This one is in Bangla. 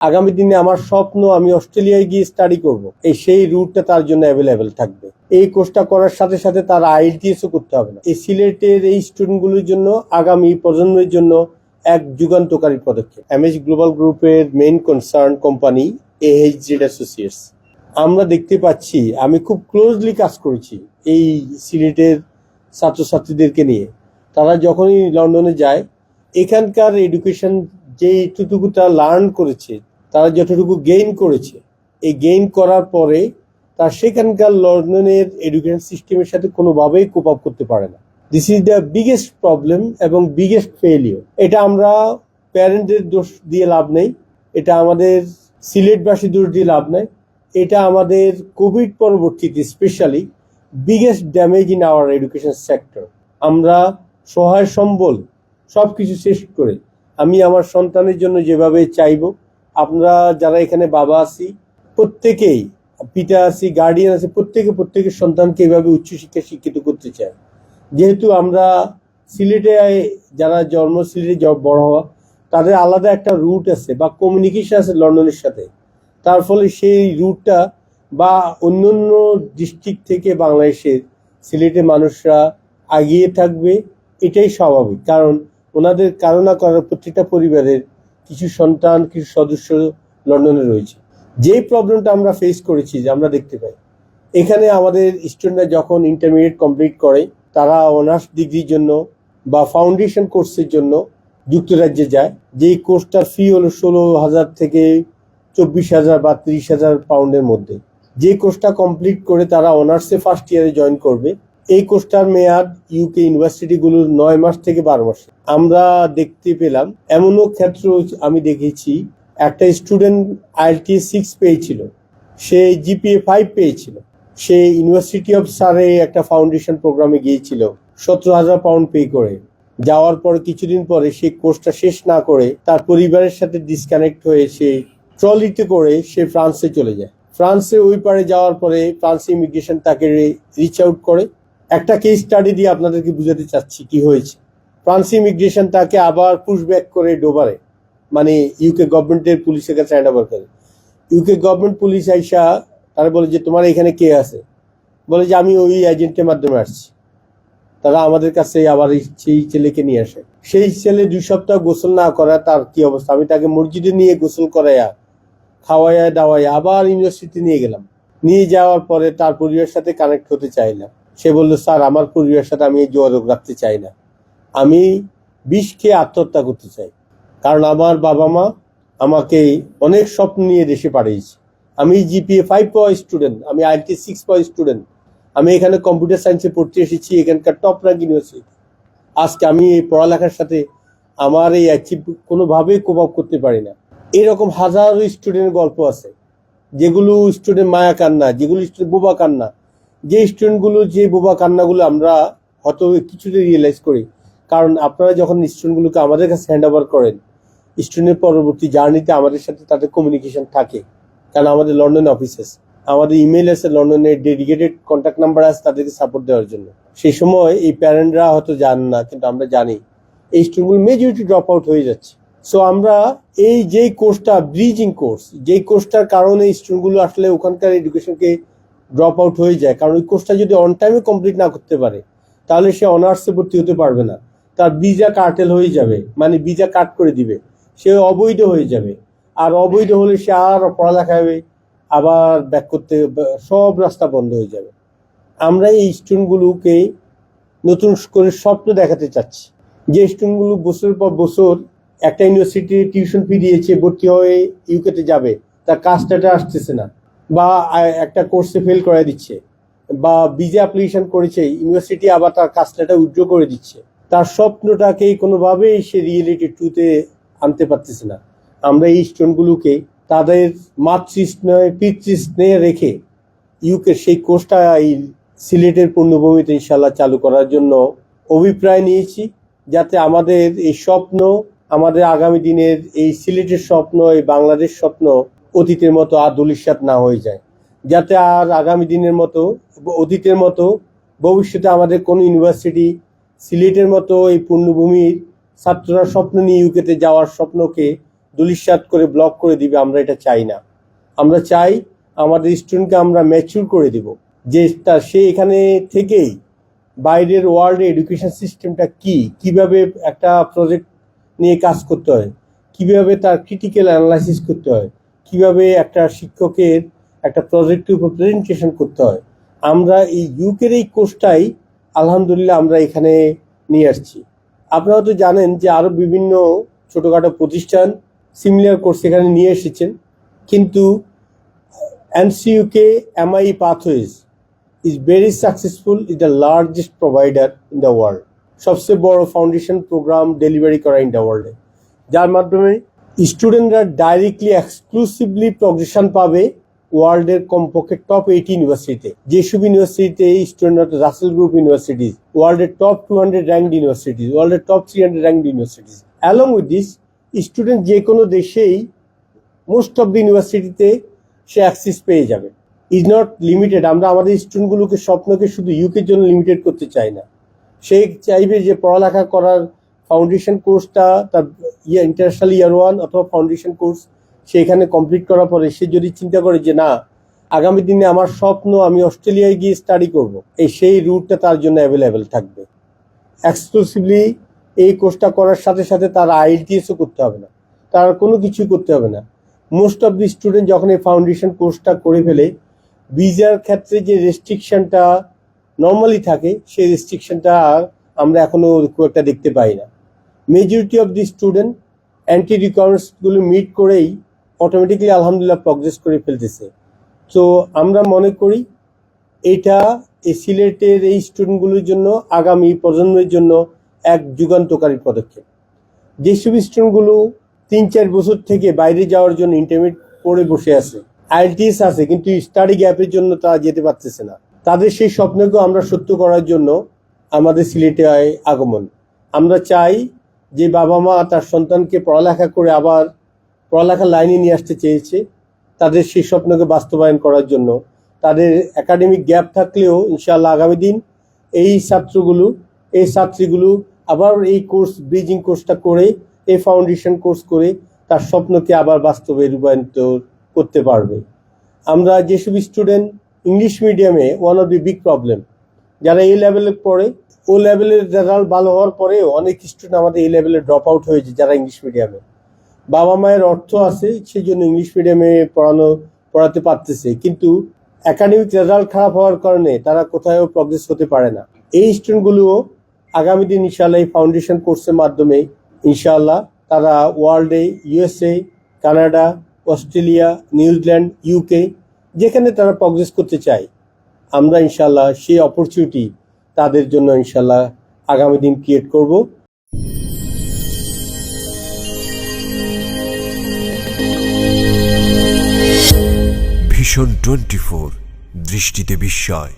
আগামী দিনে আমার স্বপ্ন আমি অস্ট্রেলিয়ায় গিয়ে স্টাডি করব, সেই রুটটা তার জন্য অ্যাভেলেবেল থাকবে। এই কোর্সটা করার সাথে সাথে তার আইএলটিএসও করতে হবে না। এই সিলেটের এই স্টুডেন্টগুলোর জন্য আগামী প্রজন্মের জন্য এক যুগান্তকারী পদক্ষেপ। এমএস গ্লোবাল গ্রুপের main concern company AHZ associates. আমরা দেখতে পাচ্ছি, আমি খুব ক্লোজলি কাজ করেছি এই সিলেটের ছাত্রছাত্রীদেরকে নিয়ে। তারা যখনই লন্ডনে যায়, এখানকার এডুকেশন যেটুকু তারা লার্ন করেছে, তারা যতটুকু গেইন করেছে, এই গেইন করার পরে তার সেখানকার লন্ডনের এডুকেশন সিস্টেমের সাথে কোনোভাবেই কোপ আপ করতে পারে না। This is the biggest problem এবং বিগেস্ট ফেলিওর। এটা আমরা প্যারেন্টদের দোষ দিয়ে লাভ নেই, এটা আমাদের সিলেটবাসী দোষ দিয়ে লাভ নেই, এটা আমাদের কোভিড পরবর্তীতে specially biggest damage in our education sector. আমরা সহায় সম্বল সবকিছু শেষ করে আমি আমার সন্তানের জন্য যেভাবে চাইব, আপনারা যারা এখানে বাবা আছি, প্রত্যেকেই পিতা আছি, গার্ডিয়ান আছে, প্রত্যেকের সন্তানকে এভাবে উচ্চশিক্ষায় শিক্ষিত করতে চায়। যেহেতু আমরা সিলেটে যারা জন্ম, সিলেটে বড় হওয়া, তাদের আলাদা একটা রুট আছে বা কমিউনিকেশন আছে লন্ডনের সাথে। তার ফলে সেই রুটটা বা অন্যান্য ডিস্ট্রিক্ট থেকে বাংলাদেশের সিলেটের মানুষরা এগিয়ে থাকবে, এটাই স্বাভাবিক। কারণ ওনাদের কারো না কারো প্রত্যেকটা পরিবারের কিছু সন্তান, কিছু সদস্য লন্ডনে রয়েছে। যেই প্রবলেমটা আমরা ফেস করেছি, যে আমরা দেখতে পাই এখানে আমাদের স্টুডেন্টরা যখন ইন্টারমিডিয়েট কমপ্লিট করে, তারা অনার্স ডিগ্রির জন্য বা ফাউন্ডেশন কোর্সের জন্য যুক্তরাজ্যে যায়। যেই কোর্সটার ফি হলো 16,000 থেকে 24,000 বা 30,000 পাউন্ডের মধ্যে। যে কোর্সটা কমপ্লিট করে তারা অনার্সে ফার্স্ট ইয়ারে জয়েন করবে। এই কোর্সটার মেয়াদ ইউকে ইউনিভার্সিটিগুলোর 9 মাস থেকে 12 মাস। আমরা দেখতে পেলাম, এমনও ক্ষেত্র আমি দেখেছি, একটা স্টুডেন্ট IELTS 6 পেয়েছিল, সে GPA 5 পেয়েছিল, সে ইউনিভার্সিটি অফ সারে একটা ফাউন্ডেশন প্রোগ্রামে গিয়েছিল 17,000 পাউন্ড পে করে। যাওয়ার পর কিছুদিন পরে সে কোর্সটা শেষ না করে তার পরিবারের সাথে ডিসকানেক্ট হয়ে সে ট্রলিতে করে সে ফ্রান্সে চলে যায়। ফ্রান্সে ওই পারে যাওয়ার পরে ফ্রান্স ইমিগ্রেশন তাকে রিচ আউট করে। একটা কেস স্টাডি দিয়ে আপনাদেরকে বুঝাতে চাচ্ছি কি হয়েছে। ফ্রান্স ইমিগ্রেশন তাকে আবার পুশব্যাক করে ডোবারে, মানে ইউকে গভর্নমেন্টের পুলিশের কাছে হ্যান্ড ওভার করে। ইউকে গভর্নমেন্ট পুলিশ আইসা তারা বলে যে তোমার এখানে কে আছে, বলে যে আমি ওই এজেন্টের মাধ্যমে আসছি। তারা আমাদের কাছে আবার সেই ছেলেকে নিয়ে আসে। সেই ছেলে 2 সপ্তাহ গোসল না করা, তার কি অবস্থা, আমি তাকে মসজিদে নিয়ে গোসল করাইয়া খাওয়াইয়া দাওয়াইয়া আবার ইউনিভার্সিটি নিয়ে গেলাম। নিয়ে যাওয়ার পরে তার পরিবারের সাথে কানেক্ট হতে চাইলাম। সে বললো, স্যার আমার পরিবারের সাথে আমি যোগাযোগ রাখতে চাই না, আমি বিষ খেয়ে আত্মহত্যা করতে চাই। কারণ আমার বাবা মা আমাকে অনেক স্বপ্ন নিয়ে দেশে পাঠিয়েছে। আমি GPA 5 পাওয়া স্টুডেন্ট, আমি IELTS 6 পাওয়া স্টুডেন্ট, আমি এখানে কম্পিউটার সায়েন্সে পড়তে এসেছি, এখানকার টপ র্যাঙ্ক ইউনিভার্সিটি। আজকে আমি এই পড়ালেখার সাথে আমার এই অ্যাচিভ কোনোভাবেই কোপ আপ করতে পারি না। এরকম হাজারো স্টুডেন্টের গল্প আছে, যেগুলো স্টুডেন্ট মায়া কান্না, যেগুলো স্টুডেন্ট বোবা কান্না। যে স্টুডেন্টগুলো যে বোবা কান্নাগুলো আমরা হয়তো কিছুতে রিয়েলাইজ করি, কারণ আপনারা যখন স্টুডেন্টগুলোকে আমাদের কাছে হ্যান্ড ওভার করেন, স্টুডেন্টের পরবর্তী জার্নিতে আমাদের সাথে তাদের কমিউনিকেশন থাকে। কারণ আমাদের লন্ডনে অফিস আছে, আমাদের ইমেল আছে, লন্ডনের ডেডিকেটেড কন্ট্যাক্ট নাম্বার আছে তাদেরকে সাপোর্ট দেওয়ার জন্য। সেই সময় এই প্যারেন্টরা হয়তো জানেন না, কিন্তু আমরা জানি এই স্টুডেন্টগুলো মেজরিটি ড্রপ আউট হয়ে যাচ্ছে। সো আমরা এই যেই কোর্সটা ব্রিজিং কোর্স, যেই কোর্সটার কারণে স্টুডেন্টগুলো আসলে ওখানকার এডুকেশনকে ড্রপ আউট হয়ে যায়, কারণ ওই কোর্সটা যদি অন টাইমে কমপ্লিট না করতে পারে, তাহলে সে অনার্সে ভর্তি হতে পারবে না। তার ভিসা কার্টেল হয়ে যাবে, মানে ভিসা কাট করে দিবে, সে অবৈধ হয়ে যাবে। আর অবৈধ হলে সে আর পড়ালেখা হবে, আবার ব্যাক করতে সব রাস্তা বন্ধ হয়ে যাবে। আমরা এই স্টুডেন্টগুলোকে নতুন করে স্বপ্ন দেখাতে চাচ্ছি। যে স্টুডেন্টগুলো বছরের পর বছর একটা ইউনিভার্সিটি টিউশন ফি দিয়েছে, ভর্তি হয়ে ইউকেতে যাবে, তার কাজটা আসতেছে না, বা একটা কোর্সে ফেল করে দিচ্ছে, বা ভিসা অ্যাপ্লিকেশন করেছে ইউনিভার্সিটি আবার তার কাজটা উইথড্র করে দিচ্ছে, তার স্বপ্নটাকে কোনোভাবেই সে রিয়েলিটি ট্রুতে আনতে পারতেছে না। আমরা এই স্টুডেন্টগুলোকে তাদের মাতৃস্নেহ পিতৃস্নেহে রেখে ইউকে সেই কোর্সটা এই সিলেটের পূর্ণভূমিতে ইনশাল্লাহ চালু করার জন্য অভিপ্রায় নিয়েছি, যাতে আমাদের এই স্বপ্ন, আমাদের আগামী দিনের এই সিলেটের স্বপ্ন, এই বাংলাদেশ স্বপ্ন অতীতের মতো আর ধূলিসাৎ না হয়ে যায়। যাতে আর আগামী দিনের মতো, অতীতের মতো ভবিষ্যতে আমাদের কোনো ইউনিভার্সিটি সিলেটের মতো এই পূর্ণভূমির ছাত্ররা স্বপ্ন নিয়ে ইউকেতে যাওয়ার স্বপ্নকে দুলিশাত করে ব্লক করে দিবে, আমরা এটা চাই না। আমরা চাই আমাদের স্টুডেন্টকে আমরা ম্যাচিউর করে দিব, যে সে এখানে থেকেই বাইরের ওয়ার্ল্ডে এডুকেশন সিস্টেমটা কিভাবে একটা প্রজেক্ট নিয়ে কাজ করতে হয়, কিভাবে তার ক্রিটিক্যাল অ্যানালাইসিস করতে হয়, কিভাবে একটা শিক্ষকের একটা প্রজেক্টের উপর প্রেজেন্টেশন করতে হয়। আমরা এই ইউকের এই কোর্সটাই আলহামদুলিল্লাহ আমরা এখানে নিয়ে আসছি। আপনারা তো জানেন যে আরও বিভিন্ন ছোটোখাটো প্রতিষ্ঠান সিমিলার কোর্স এখানে নিয়ে এসেছেন, কিন্তু এনসিইউকে MIE Pathways is very successful, is the largest provider in the world, সবচেয়ে বড় ফাউন্ডেশন প্রোগ্রাম ডেলিভারি করা ইন দ্য ওয়ার্ল্ডে, যার মাধ্যমে স্টুডেন্টরা ডাইরেক্টলি এক্সক্লুসিভলি প্রগ্রেশন পাবে ওয়ার্ল্ডের কমপক্ষে টপ 80 ইউনিভার্সিটিতে। যেসব ইউনিভার্সিটিতে স্টুডেন্ট রাসেল গ্রুপ ইউনিভার্সিটিজ, ওয়ার্ল্ডের টপ 200 র্যাঙ্কড ইউনিভার্সিটিজ, ওয়ার্ল্ডের top 300 ranked universities. Along with this, student যে কোনো দেশেই মোস্ট অফ দ্য ইউনিভার্সিটিতে সে অ্যাক্সেস পেয়ে যাবে, ইজ নট লিমিটেড। আমরা আমাদের স্টুডেন্টগুলোকে স্বপ্নকে শুধু ইউকের জন্য লিমিটেড করতে চাই না। সে চাইবে যে পড়ালেখা করার ফাউন্ডেশন কোর্সটা তার ইন্টারন্যাশনাল ইয়ার 1 অথবা ফাউন্ডেশন কোর্স সে এখানে কমপ্লিট করার পরে সে যদি চিন্তা করে যে না, আগামী দিনে আমার স্বপ্ন আমি অস্ট্রেলিয়ায় গিয়ে স্টাডি করব, সেই রুটটা তার জন্য অ্যাভেলেবেল থাকবে। এক্সক্লুসিভলি এই কোর্সটা করার সাথে সাথে তার IELTS করতে হবে না, তার কোনো কিছুই করতে হবে না। মোস্ট অফ দি স্টুডেন্ট যখন এই ফাউন্ডেশন কোর্সটা করে ফেলে, ভিসার ক্ষেত্রে যে রেস্ট্রিকশনটা নর্মালি থাকে সেই রেস্ট্রিকশনটা আমরা এখনো খুব একটা দেখতে পাই না। মেজরিটি অফ দি স্টুডেন্ট অ্যান্টি রিকোয়ারমেন্টসগুলো মিট করেই অটোমেটিকলি আলহামদুলিল্লাহ প্রগ্রেস করে ফেলতেছে। তো আমরা মনে করি এটা এই সিলেটের এই স্টুডেন্টগুলোর জন্য, আগামী প্রজন্মের জন্য এক যুগান্তকারী পদক্ষেপ। যেসব স্টুডেন্টগুলো 3-4 বছর থেকে বাইরে যাওয়ার জন্য ইন্টারমিডিয়েট পড়ে বসে আছে, IELTS আছে কিন্তু স্টাডি গ্যাপের জন্য তারা যেতে পারতেছে না, তাদের সেই স্বপ্নকেও আমরা সত্য করার জন্য আমাদের সিলেটে আগমন। আমরা চাই যে বাবা মা তার সন্তানকে পড়ালেখা করে আবার পড়ালেখার লাইনে নিয়ে আসতে চেয়েছে, তাদের সেই স্বপ্নকে বাস্তবায়ন করার জন্য তাদের একাডেমিক গ্যাপ থাকলেও ইনশাআল্লাহ আগামী দিন এই ছাত্রীগুলো আবার এই কোর্স ব্রিজিং কোর্সটা করে, এই ফাউন্ডেশন কোর্স করে তার স্বপ্নকে আবার বাস্তবে রূপায়িত করতে পারবে। আমরা যেসব স্টুডেন্ট ইংলিশ মিডিয়ামে, one of the big problem, যারা এই লেভেলে পড়ে, ও লেভেলের রেজাল্ট ভালো হওয়ার পরেও অনেক স্টুডেন্ট আমাদের এই লেভেলে ড্রপ আউট হয়েছে যারা ইংলিশ মিডিয়ামে। বাবা মায়ের অর্থ আছে সেই জন্য ইংলিশ মিডিয়ামে পড়াতে পারতেছে, কিন্তু একাডেমিক রেজাল্ট খারাপ হওয়ার কারণে তারা কোথাও প্রগ্রেস হতে পারে না। এই স্টুডেন্টগুলোও আগামী দিন ইনশাআল্লাহ এই ফাউন্ডেশন কোর্সের মাধ্যমে ইনশাআল্লাহ তারা ওয়ার্ল্ডে, USA, Canada, Australia, New Zealand, UK যেখানে তারা প্রগ্রেস করতে চায়, আমরা ইনশাআল্লাহ সেই অপরচুনিটি তাদের জন্য ইনশাআল্লাহ আগামী দিন ক্রিয়েট করব। ভিশন 24, দৃষ্টিতে বিস্ময়।